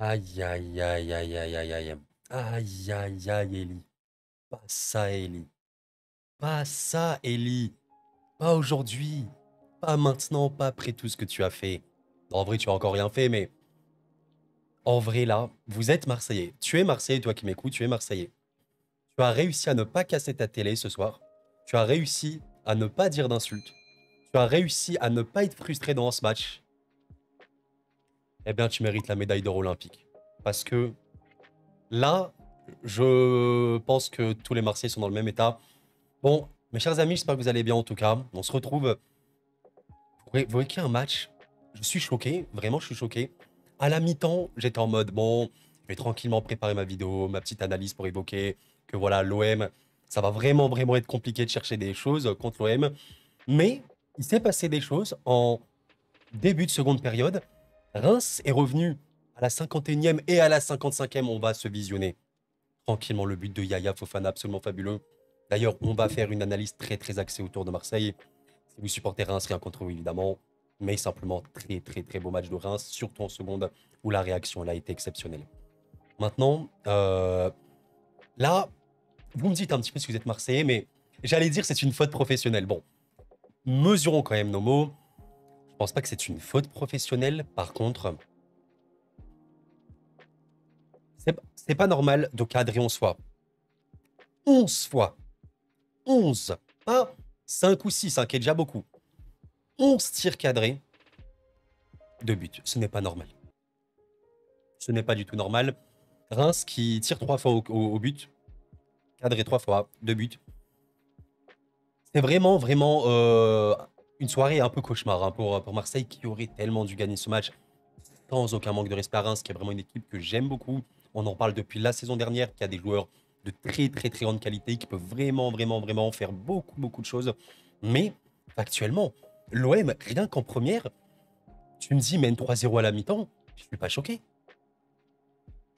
Aïe, aïe, aïe, aïe, aïe, aïe, aïe. Aïe, aïe, aïe, Ellie. Pas ça, Ellie. Pas ça, Ellie. Pas aujourd'hui. Pas maintenant, pas après tout ce que tu as fait. En vrai, tu as encore rien fait, mais en vrai, là, vous êtes Marseillais. Tu es Marseillais, toi qui m'écoutes, tu es Marseillais. Tu as réussi à ne pas casser ta télé ce soir. Tu as réussi à ne pas dire d'insultes. Tu as réussi à ne pas être frustré dans ce match. Eh bien, tu mérites la médaille d'or olympique. Parce que là, je pense que tous les Marseillais sont dans le même état. Bon, mes chers amis, j'espère que vous allez bien en tout cas. On se retrouve pour écrire un match. Je suis choqué, vraiment, je suis choqué. À la mi-temps, j'étais en mode, bon, je vais tranquillement préparer ma vidéo, ma petite analyse pour évoquer que voilà, l'OM, ça va vraiment, vraiment être compliqué de chercher des choses contre l'OM. Mais il s'est passé des choses en début de seconde période. Reims est revenu à la 51e et à la 55e, on va se visionner tranquillement le but de Yaya Fofana, absolument fabuleux. D'ailleurs, on va faire une analyse très très axée autour de Marseille. Si vous supportez Reims, rien contre vous évidemment, mais simplement très très très beau match de Reims, surtout en seconde où la réaction elle a été exceptionnelle. Maintenant, là, vous me dites un petit peu si vous êtes Marseillais, mais j'allais dire c'est une faute professionnelle. Bon, mesurons quand même nos mots. Je pense pas que c'est une faute professionnelle. Par contre, c'est pas normal de cadrer 11 fois. 11 fois. 11. Pas 5 ou 6, hein, qui est déjà beaucoup. 11 tirs cadrés, 2 buts. Ce n'est pas normal. Ce n'est pas du tout normal. Reims qui tire 3 fois au but, cadré 3 fois, 2 buts. C'est vraiment, vraiment une soirée un peu cauchemar hein, pour Marseille qui aurait tellement dû gagner ce match sans aucun manque de respect à Reims, qui est vraiment une équipe que j'aime beaucoup. On en parle depuis la saison dernière, qui a des joueurs de très, très, très grande qualité, qui peuvent vraiment, vraiment, vraiment faire beaucoup, beaucoup de choses. Mais actuellement, l'OM, rien qu'en première, tu me dis mène 3-0 à la mi-temps, je suis pas choqué.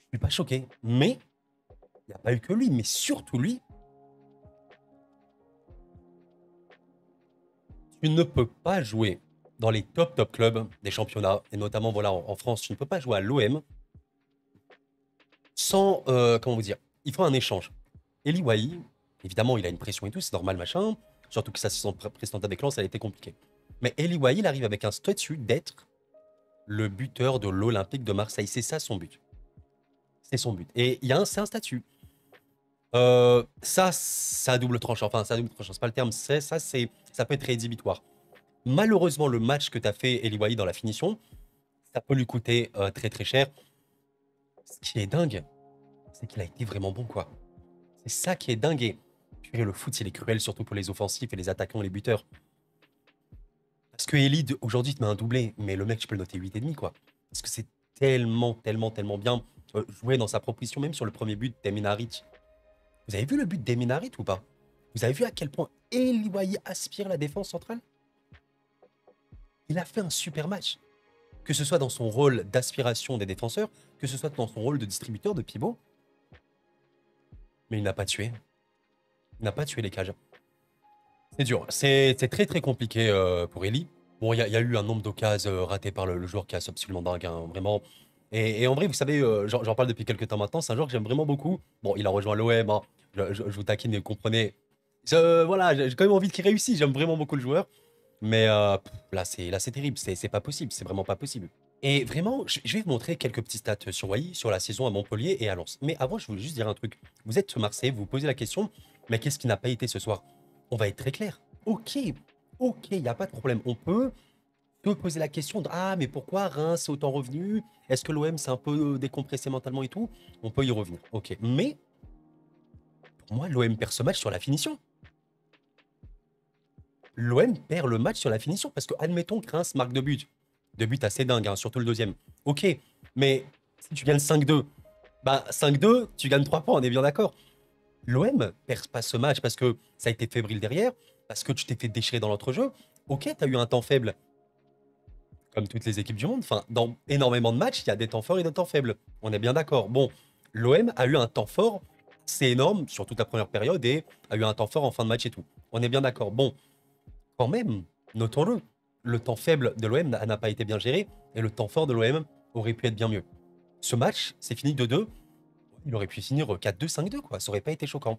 Je suis pas choqué. Mais il n'y a pas eu que lui, mais surtout lui, tu ne peux pas jouer dans les top top clubs des championnats, et notamment voilà en France, tu ne peux pas jouer à l'OM sans, comment vous dire, il faut un échange. Eli Wahi, évidemment, il a une pression et tout, c'est normal, machin, surtout que sa saison précédente avec Lens, ça a été compliqué. Mais Eli Wahi, il arrive avec un statut d'être le buteur de l'Olympique de Marseille, c'est ça son but. C'est son but. Et c'est un statut. Ça a double tranchant. Enfin, ça a double tranchant, c'est pas le terme. Ça peut être rédhibitoire. Malheureusement, le match que tu as fait, Eli Wahi, dans la finition, ça peut lui coûter très très cher. Ce qui est dingue, c'est qu'il a été vraiment bon, quoi. C'est ça qui est dingue. Et purée, le foot, il est cruel, surtout pour les offensifs et les attaquants, les buteurs. Parce que Eli, aujourd'hui, il te met un doublé, mais le mec, tu peux le noter 8,5, quoi. Parce que c'est tellement, tellement, tellement bien joué dans sa proposition, même sur le premier but d'Eminaric. Vous avez vu le but d'Eminaric ou pas? Vous avez vu à quel point Eli Wahi aspire la défense centrale? Il a fait un super match. Que ce soit dans son rôle d'aspiration des défenseurs, que ce soit dans son rôle de distributeur, de pivot. Mais il n'a pas tué. Il n'a pas tué les cages. C'est dur. C'est très très compliqué pour Eli. Bon, il y a eu un nombre d'occasions ratées par le joueur qui est absolument dingue, hein, vraiment. Et en vrai, vous savez, j'en parle depuis quelques temps maintenant, c'est un joueur que j'aime vraiment beaucoup. Bon, il a rejoint l'OM, hein, je vous taquine, vous comprenez. Voilà, j'ai quand même envie qu'il réussisse, j'aime vraiment beaucoup le joueur. Mais là, c'est terrible, c'est pas possible, c'est vraiment pas possible. Et vraiment, je vais vous montrer quelques petits stats sur Wai, sur la saison à Montpellier et à Lens. Mais avant, je voulais juste dire un truc. Vous êtes Marseille, vous vous posez la question, mais qu'est-ce qui n'a pas été ce soir? On va être très clair. Ok, ok, il n'y a pas de problème. On peut se poser la question de ah, mais pourquoi Reims est autant revenu? Est-ce que l'OM s'est un peu décompressé mentalement et tout? On peut y revenir. Ok, mais pour moi, l'OM perd ce match sur la finition. L'OM perd le match sur la finition parce que, admettons que Reims marque 2 buts. 2 buts assez dingues, hein, surtout le deuxième. Ok, mais si tu gagnes 5-2, bah 5-2, tu gagnes 3 points, on est bien d'accord. L'OM perd pas ce match parce que ça a été fébrile derrière, parce que tu t'es fait déchirer dans l'entrejeu. Ok, tu as eu un temps faible, comme toutes les équipes du monde. Enfin, dans énormément de matchs, il y a des temps forts et des temps faibles. On est bien d'accord. Bon, l'OM a eu un temps fort, c'est énorme, sur toute la première période, et a eu un temps fort en fin de match et tout. On est bien d'accord. Bon, quand même, notons-le, le temps faible de l'OM n'a pas été bien géré et le temps fort de l'OM aurait pu être bien mieux. Ce match, c'est fini 2-2. Il aurait pu finir 4-2, 5-2, quoi. Ça aurait pas été choquant.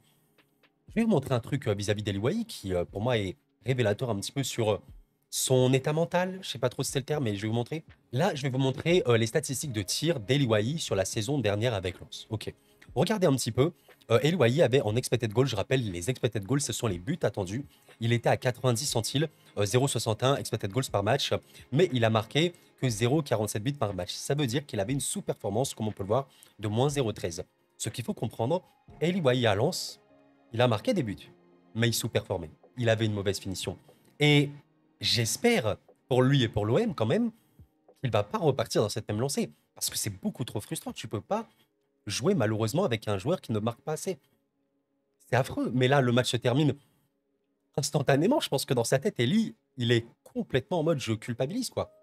Je vais vous montrer un truc vis-à-vis d'Eli Wahi qui, pour moi, est révélateur un petit peu sur son état mental. Je sais pas trop si c'est le terme, mais je vais vous montrer. Là, je vais vous montrer les statistiques de tir d'Eli Wahi sur la saison dernière avec Lens. Ok. Regardez un petit peu. Eli Wahi avait en expected goal, je rappelle, les expected goals, ce sont les buts attendus. Il était à 90 centiles, 0,61 expected goals par match, mais il a marqué que 0,47 buts par match. Ça veut dire qu'il avait une sous-performance, comme on peut le voir, de moins 0,13. Ce qu'il faut comprendre, Eli Wahi à Lens, il a marqué des buts, mais il sous-performait. Il avait une mauvaise finition. Et j'espère, pour lui et pour l'OM quand même, qu'il va pas repartir dans cette même lancée. Parce que c'est beaucoup trop frustrant. Tu peux pas jouer malheureusement avec un joueur qui ne marque pas assez. C'est affreux. Mais là, le match se termine instantanément. Je pense que dans sa tête, Eli, il est complètement en mode je culpabilise, quoi.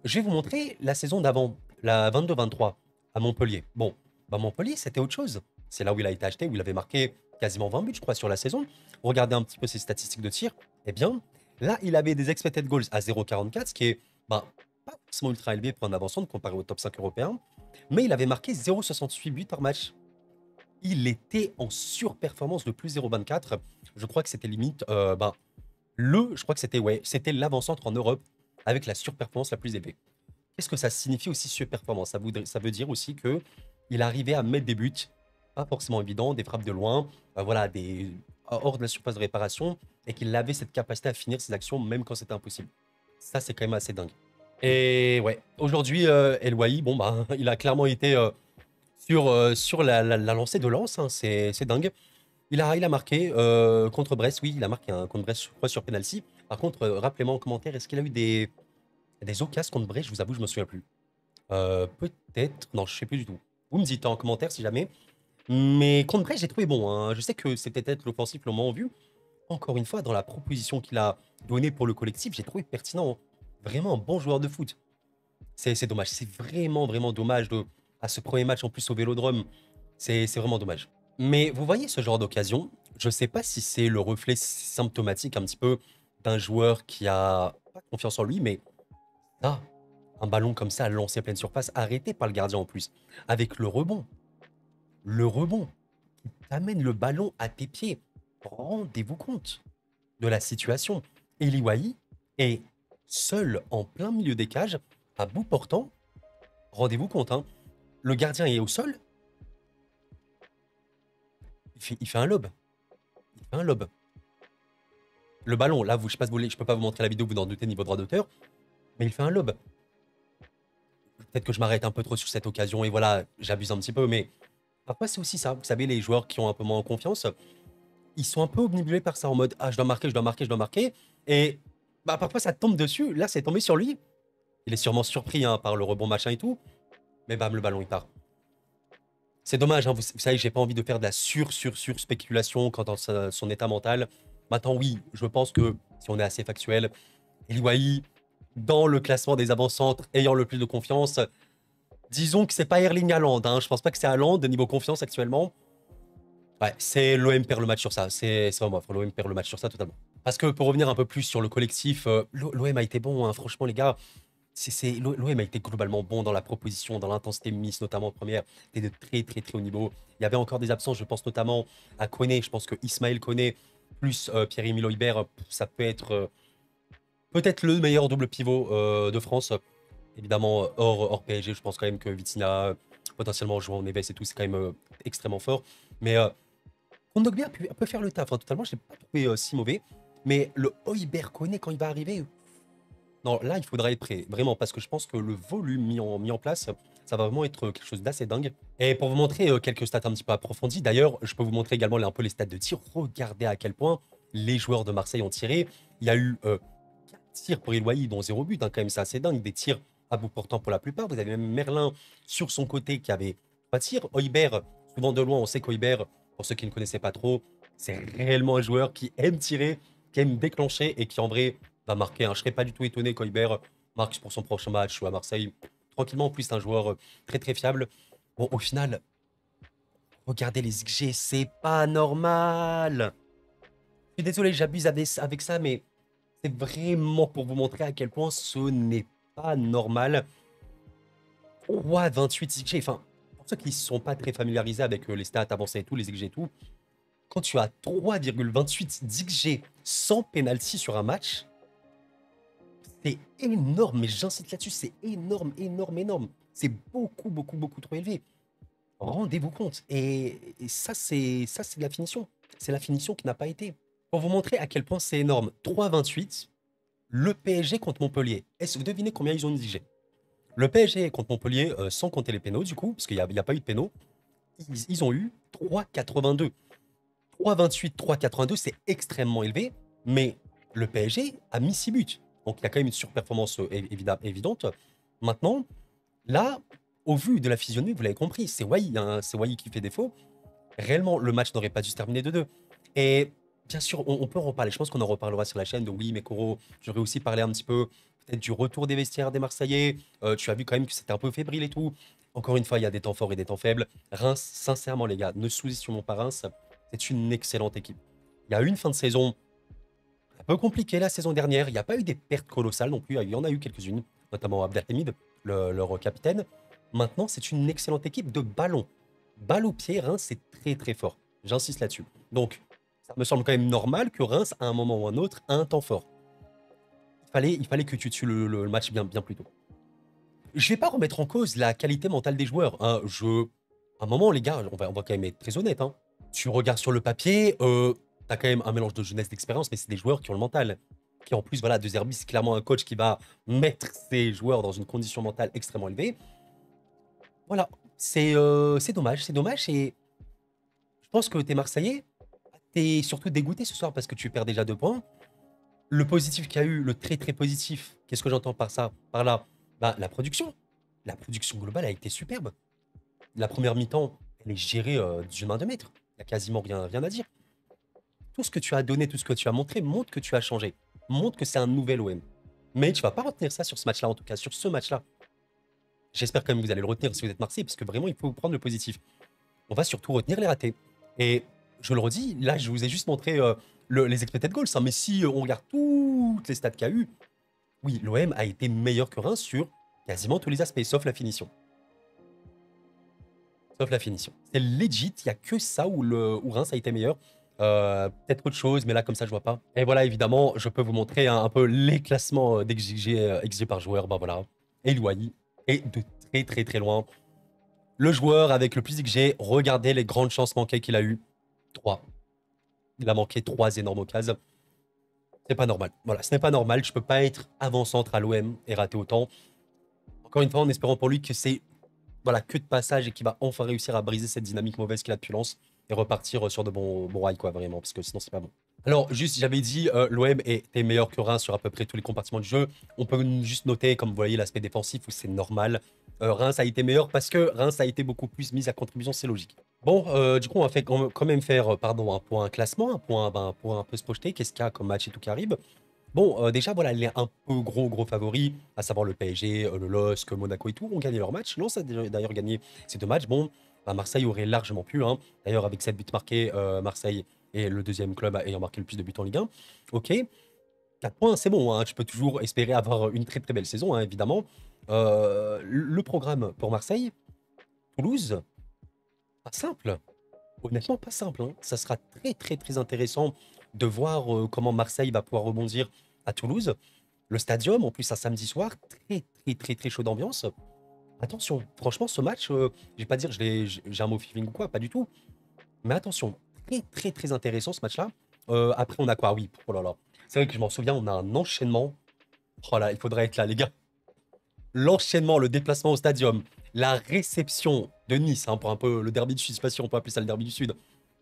Je vais vous montrer la saison d'avant, la 22-23, à Montpellier. Bon, bah Montpellier, c'était autre chose. C'est là où il a été acheté, où il avait marqué quasiment 20 buts, je crois, sur la saison. Regardez un petit peu ses statistiques de tir. Eh bien, là, il avait des expected goals à 0,44, ce qui est bah, pas forcément ultra élevé pour un avançant comparé au top 5 européen. Mais il avait marqué 0,68 buts par match. Il était en surperformance de plus 0,24. Je crois que c'était limite, je crois que c'était ouais, c'était l'avant-centre en Europe avec la surperformance la plus élevée. Qu'est-ce que ça signifie aussi surperformance? Ça veut dire aussi que il arrivait à mettre des buts, pas forcément évidents, des frappes de loin, voilà, des hors de la surface de réparation, et qu'il avait cette capacité à finir ses actions même quand c'était impossible. Ça, c'est quand même assez dingue. Et ouais, aujourd'hui, El Wai, bon, bah, il a clairement été sur la lancée de lance, hein, c'est dingue. Il a marqué contre Brest, oui, il a marqué un contre Brest, je crois, sur penalty. Par contre, rappelez-moi en commentaire, est-ce qu'il a eu des occasions contre Brest? Je vous avoue, je me souviens plus. Peut-être, non, je sais plus du tout. Vous me dites en commentaire si jamais. Mais contre Brest, j'ai trouvé bon, hein. Je sais que c'est peut-être l'offensif le moins vu. Encore une fois, dans la proposition qu'il a donnée pour le collectif, j'ai trouvé pertinent, hein. Vraiment un bon joueur de foot. C'est dommage. C'est vraiment, vraiment dommage à ce premier match en plus au Vélodrome. C'est vraiment dommage. Mais vous voyez ce genre d'occasion, je ne sais pas si c'est le reflet symptomatique un petit peu d'un joueur qui a pas confiance en lui, mais là, un ballon comme ça lancé à pleine surface, arrêté par le gardien en plus, avec le rebond qui t'amène le ballon à tes pieds. Rendez-vous compte de la situation. Eli Wahi est seul en plein milieu des cages, à bout portant. Rendez-vous compte, hein, le gardien est au sol, il fait un lob. Il fait un lob. Le ballon, là, je sais pas si vous voulez, je peux pas vous montrer la vidéo, vous en doutez niveau droit d'auteur, mais il fait un lob. Peut-être que je m'arrête un peu trop sur cette occasion et voilà, j'abuse un petit peu, mais parfois c'est aussi ça. Vous savez, les joueurs qui ont un peu moins confiance, ils sont un peu obnubilés par ça en mode ah, je dois marquer, je dois marquer, je dois marquer. Et bah, parfois ça tombe dessus. Là, c'est tombé sur lui. Il est sûrement surpris hein, par le rebond machin et tout, mais bam, le ballon il part. C'est dommage, hein, vous savez, j'ai pas envie de faire de la sur spéculation quant à son état mental. Maintenant, oui, je pense que si on est assez factuel, Eli Wahi, dans le classement des avant-centres, ayant le plus de confiance, disons que c'est pas Erling Haaland. Hein. Je pense pas que c'est Haaland de niveau confiance actuellement. Ouais, c'est l'OM perd le match sur ça. C'est vraiment l'OM perd le match sur ça totalement. Parce que pour revenir un peu plus sur le collectif, l'OM a été bon, hein, franchement les gars. L'OM a été globalement bon dans la proposition, dans l'intensité mise, notamment en première. C'était de très très très haut niveau. Il y avait encore des absences, je pense notamment à Koné. Je pense que Ismaël Koné plus Pierre-Emile Højbjerg, ça peut être peut-être le meilleur double pivot de France. Évidemment, hors PSG, je pense quand même que Vitinha, potentiellement jouant en Neves et tout, c'est quand même extrêmement fort. Mais Kondogbia peut faire le taf, hein, totalement, je ne l'ai pas trouvé si mauvais. Mais le Højbjerg Koné, quand il va arriver, non, là, il faudra être prêt, vraiment, parce que je pense que le volume mis en place, ça va vraiment être quelque chose d'assez dingue. Et pour vous montrer quelques stats un petit peu approfondies, d'ailleurs, je peux vous montrer également un peu les stats de tir. Regardez à quel point les joueurs de Marseille ont tiré. Il y a eu 4 tirs pour Eloy, dont 0 but, hein, quand même, c'est assez dingue. Des tirs à bout portant pour la plupart. Vous avez même Merlin sur son côté qui avait pas de tir. Højbjerg, souvent de loin, on sait qu'Højbjerg, pour ceux qui ne connaissaient pas trop, c'est réellement un joueur qui aime tirer, qui aime déclencher et qui en vrai va marquer. Hein. Je ne serais pas du tout étonné qu'Højbjerg marque pour son prochain match ou à Marseille. Tranquillement, en plus, c'est un joueur très très fiable. Bon, au final, regardez les XG, c'est pas normal. Je suis désolé, j'abuse avec ça, mais c'est vraiment pour vous montrer à quel point ce n'est pas normal. 3,28 XG. Enfin, pour ceux qui ne sont pas très familiarisés avec les stats avancées et tout, les XG et tout, quand tu as 3,28 d'XG sans penalty sur un match, c'est énorme, mais j'insiste là-dessus, c'est énorme, énorme, énorme. C'est beaucoup, beaucoup, beaucoup trop élevé. Rendez-vous compte. Et ça, c'est de la finition. C'est la finition qui n'a pas été. Pour vous montrer à quel point c'est énorme, 3,28, le PSG contre Montpellier. Est-ce que vous devinez combien ils ont d'XG? Le PSG contre Montpellier, sans compter les pénaux, du coup, parce qu'il n'y a pas eu de pénaux, ils ont eu 3,82. 3,28, 3,82, c'est extrêmement élevé, mais le PSG a mis 6 buts. Donc il y a quand même une surperformance évidente. Maintenant, là, au vu de la physionomie, vous l'avez compris, c'est Wai, hein, c'est Wai qui fait défaut. Réellement, le match n'aurait pas dû se terminer 2-2. Et bien sûr, on peut en reparler. Je pense qu'on en reparlera sur la chaîne de oui, mais Koro, j'aurais aussi parlé un petit peu peut-être du retour des vestiaires des Marseillais. Tu as vu quand même que c'était un peu fébrile et tout. Encore une fois, il y a des temps forts et des temps faibles. Reims, sincèrement, les gars, ne sous-estimons pas Reims. C'est une excellente équipe. Il y a eu une fin de saison un peu compliquée la saison dernière. Il n'y a pas eu des pertes colossales non plus. Il y en a eu quelques-unes, notamment Abdelhamid, leur capitaine. Maintenant, c'est une excellente équipe de ballon. Balle au pied, Reims, c'est très très fort. J'insiste là-dessus. Donc, ça me semble quand même normal que Reims, à un moment ou un autre, a un temps fort. Il fallait que tu tues le match bien plus tôt. Je vais pas remettre en cause la qualité mentale des joueurs. Hein. À un moment, les gars, on va quand même être très honnête. Hein. Tu regardes sur le papier, t'as quand même un mélange de jeunesse, d'expérience, mais c'est des joueurs qui ont le mental. Qui en plus, voilà, De Zerbi, c'est clairement un coach qui va mettre ses joueurs dans une condition mentale extrêmement élevée. Voilà, c'est dommage, c'est dommage. Et je pense que t'es Marseillais, t'es surtout dégoûté ce soir parce que tu perds déjà 2 points. Le positif qu'il y a eu, le très très positif, qu'est-ce que j'entends par ça, par là? Bah, la production. La production globale a été superbe. La première mi-temps, elle est gérée d'une main de maître. Il n'y a quasiment rien à dire. Tout ce que tu as donné, tout ce que tu as montré, montre que tu as changé. Montre que c'est un nouvel OM. Mais tu vas pas retenir ça sur ce match-là, en tout cas, sur ce match-là. J'espère quand même que vous allez le retenir si vous êtes Marseille, parce que vraiment, il faut prendre le positif. On va surtout retenir les ratés. Et je le redis, là, je vous ai juste montré les expected goals. Hein, mais si on regarde toutes les stats qu'il y a eu, oui, l'OM a été meilleur que Reims sur quasiment tous les aspects, sauf la finition. Sauf la finition. C'est legit, il n'y a que ça où Reims a été meilleur. Peut-être autre chose, mais là, comme ça, je vois pas. Et voilà, évidemment, je peux vous montrer un peu les classements d'XG XG par joueur. Bah voilà. Et Louahi est de très très très loin. Le joueur avec le plus XG, regardez les grandes chances manquées qu'il a eues. 3. Il a manqué 3 énormes occasions. C'est pas normal. Voilà, ce n'est pas normal. Je peux pas être avant-centre à l'OM et rater autant. Encore une fois, en espérant pour lui que c'est voilà, que de passage et qu'il va enfin réussir à briser cette dynamique mauvaise qu'il a depuis Lens et repartir sur de bons rails, quoi, vraiment, parce que sinon, c'est pas bon. Alors, juste, j'avais dit, l'OM était meilleur que Reims sur à peu près tous les compartiments du jeu. On peut juste noter, comme vous voyez, l'aspect défensif où c'est normal. Reims a été meilleur parce que Reims a été beaucoup plus mis à contribution, c'est logique. Bon, du coup, on va quand même faire, pardon, un point classement, un point pour un peu se projeter. Qu'est-ce qu'il y a comme match et tout qui arrive? Bon, déjà, voilà, les un peu gros favoris, à savoir le PSG, le LOSC, Monaco et tout, ont gagné leur match. Lens a d'ailleurs gagné ces 2 matchs. Bon, bah, Marseille aurait largement pu. Hein. D'ailleurs, avec 7 buts marqués, Marseille est le deuxième club ayant marqué le plus de buts en Ligue 1. Ok, 4 points, c'est bon. Hein. Tu peux toujours espérer avoir une très très belle saison, hein, évidemment. Le programme pour Marseille, Toulouse, pas simple. Honnêtement, pas simple. Hein. Ça sera très très très intéressant de voir comment Marseille va pouvoir rebondir à Toulouse. Le stadium, en plus, un samedi soir, très très très très chaud d'ambiance. Attention, franchement, ce match, je vais pas dire j'ai un mauvais feeling ou quoi, pas du tout. Mais attention, très très très intéressant ce match-là. Après, on a quoi? Oui, oh là là. C'est vrai que je m'en souviens, on a un enchaînement. Oh là, il faudrait être là, les gars. L'enchaînement, le déplacement au stadium, la réception de Nice, hein, pour un peu le derby du Sud, je sais pas si on peut appeler ça le derby du Sud,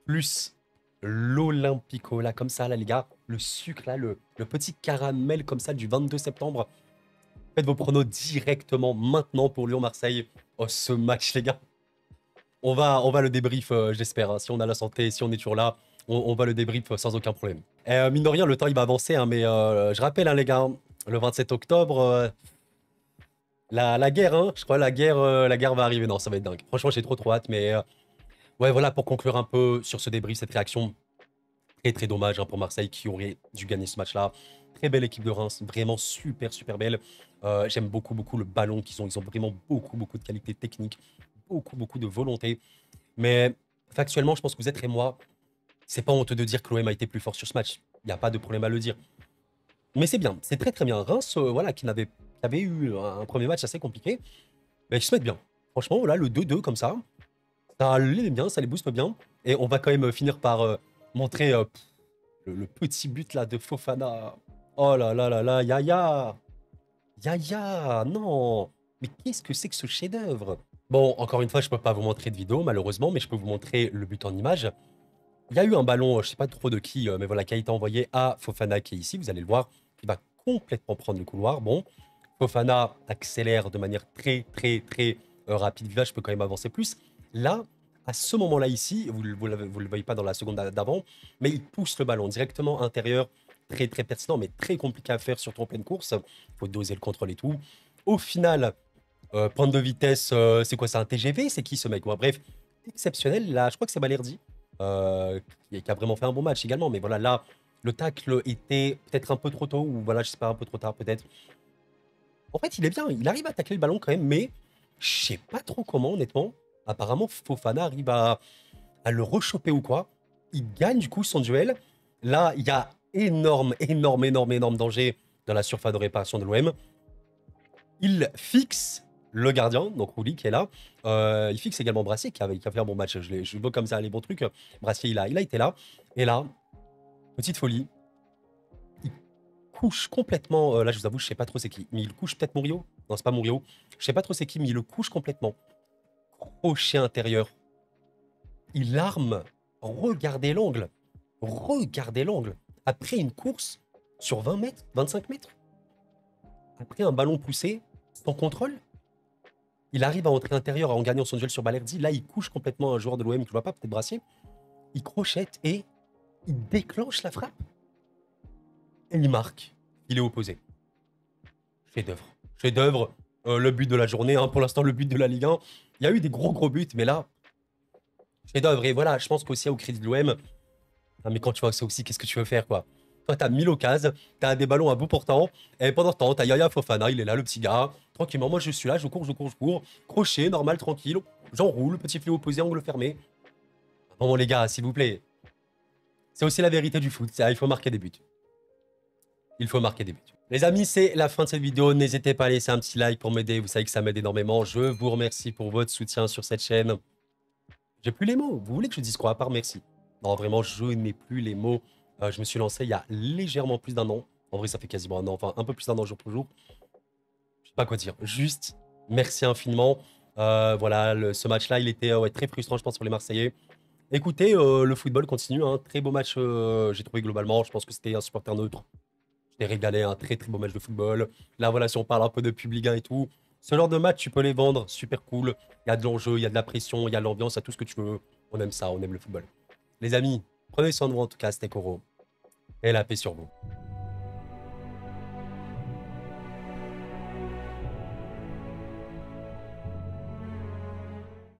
plus l'Olympico, là, comme ça, là, les gars, le sucre, là, le petit caramel comme ça du 22 septembre. Faites vos pronos directement maintenant pour Lyon-Marseille. Oh, ce match, les gars. On va le débrief, j'espère. Hein. Si on a la santé, si on est toujours là, on va le débrief sans aucun problème. Mine de rien, le temps, il va avancer, hein, mais je rappelle, hein, les gars, le 27 octobre, la guerre, hein, je crois, la guerre va arriver. Non, ça va être dingue. Franchement, j'ai trop hâte, mais ouais, voilà, pour conclure un peu sur ce débrief, cette réaction, très très dommage hein, pour Marseille qui aurait dû gagner ce match-là. Très belle équipe de Reims, vraiment super, super belle. J'aime beaucoup, beaucoup le ballon qu'ils ont. Ils ont vraiment beaucoup, beaucoup de qualité technique, beaucoup, beaucoup de volonté. Mais factuellement, je pense que vous êtes et moi, c'est pas honteux de dire que l'OM a été plus fort sur ce match. Il n'y a pas de problème à le dire. Mais c'est bien, c'est très très bien. Reims, voilà, qui avait eu un premier match assez compliqué, mais ils se mettent bien. Franchement, là, le 2-2 comme ça les bien, ça les booste bien. Et on va quand même finir par montrer le petit but là de Fofana. Oh là là là là, Yaya! Yaya! Non! Mais qu'est-ce que c'est que ce chef-d'œuvre? Bon, encore une fois, je peux pas vous montrer de vidéo, malheureusement, mais je peux vous montrer le but en image. Il y a eu un ballon, je sais pas trop de qui, mais voilà, qui a été envoyé à Fofana, qui est ici, vous allez le voir, qui va complètement prendre le couloir. Bon, Fofana accélère de manière très, très, très rapide. Là, je peux quand même avancer plus. Là, à ce moment-là ici, vous ne le voyez pas dans la seconde d'avant, mais il pousse le ballon directement intérieur. Très, très pertinent, mais très compliqué à faire, surtout en pleine course. Il faut doser le contrôle et tout. Au final, pointe de vitesse, c'est quoi? C'est un TGV? C'est qui ce mec? Ouais, bref, exceptionnel. Là, je crois que c'est Balerdi qui a vraiment fait un bon match également. Mais voilà, là, le tacle était peut-être un peu trop tôt ou voilà, je sais pas, un peu trop tard peut-être. En fait, il est bien, il arrive à tacler le ballon quand même, mais je sais pas trop comment, honnêtement. Apparemment, Fofana arrive à le rechoper ou quoi. Il gagne du coup son duel. Là, il y a énorme, énorme, énorme, énorme danger dans la surface de réparation de l'OM. Il fixe le gardien, donc Rouli qui est là. Il fixe également Brassier qui a fait un bon match. Je vois comme ça les bons trucs. Brassier, il a été là. Et là, petite folie. Il couche complètement. Là, je vous avoue, je sais pas trop c'est qui. Mais il couche peut-être Murillo. Non, c'est pas Murillo. Je sais pas trop c'est qui, mais il le couche complètement. Crochet intérieur. Il arme. Regardez l'angle. Regardez l'angle. Après une course sur 20 mètres, 25 mètres. Après un ballon poussé, sans contrôle. Il arrive à entrer intérieur en gagnant son duel sur Balerdi. Là, il couche complètement un joueur de l'OM que je vois pas, peut-être Brassier. Il crochette et il déclenche la frappe. Et il marque. Il est opposé. Chef-d'œuvre. Chef-d'œuvre. Le but de la journée. Hein, pour l'instant, le but de la Ligue 1. Il y a eu des gros, gros buts, mais là, chef-d'œuvre. Et voilà, je pense qu'aussi au crédit de l'OM. Ah, mais quand tu vois ça aussi, qu'est-ce que tu veux faire, quoi? Toi, t'as 1000 occasions, t'as des ballons à bout portant, et pendant ce temps, t'as Yaya Fofana, il est là, le petit gars, tranquillement, moi je suis là, je cours, je cours, je cours, crochet, normal, tranquille, j'enroule, petit filet opposé, angle fermé. Bon, les gars, s'il vous plaît, c'est aussi la vérité du foot, il faut marquer des buts. Il faut marquer des buts. Les amis, c'est la fin de cette vidéo, n'hésitez pas à laisser un petit like pour m'aider, vous savez que ça m'aide énormément, je vous remercie pour votre soutien sur cette chaîne. J'ai plus les mots, vous voulez que je dise quoi à part merci? Non, vraiment, je n'ai plus les mots. Je me suis lancé il y a légèrement plus d'un an. En vrai, ça fait quasiment un an, enfin un peu plus d'un an jour pour jour. Je sais pas quoi dire. Juste, merci infiniment. Voilà, ce match-là, il était ouais, très frustrant, je pense, pour les Marseillais. Écoutez, le football continue. Hein. Très beau match, j'ai trouvé globalement. Je pense que c'était un supporter neutre. J'étais régalé, un très très beau match de football. Là, voilà, si on parle un peu de Public 1 et tout. Ce genre de match, tu peux les vendre, super cool. Il y a de l'enjeu, il y a de la pression, il y a de l'ambiance, il y a tout ce que tu veux. On aime ça, on aime le football. Les amis, prenez soin de vous en tout cas, c'était Koro. Et la paix sur vous.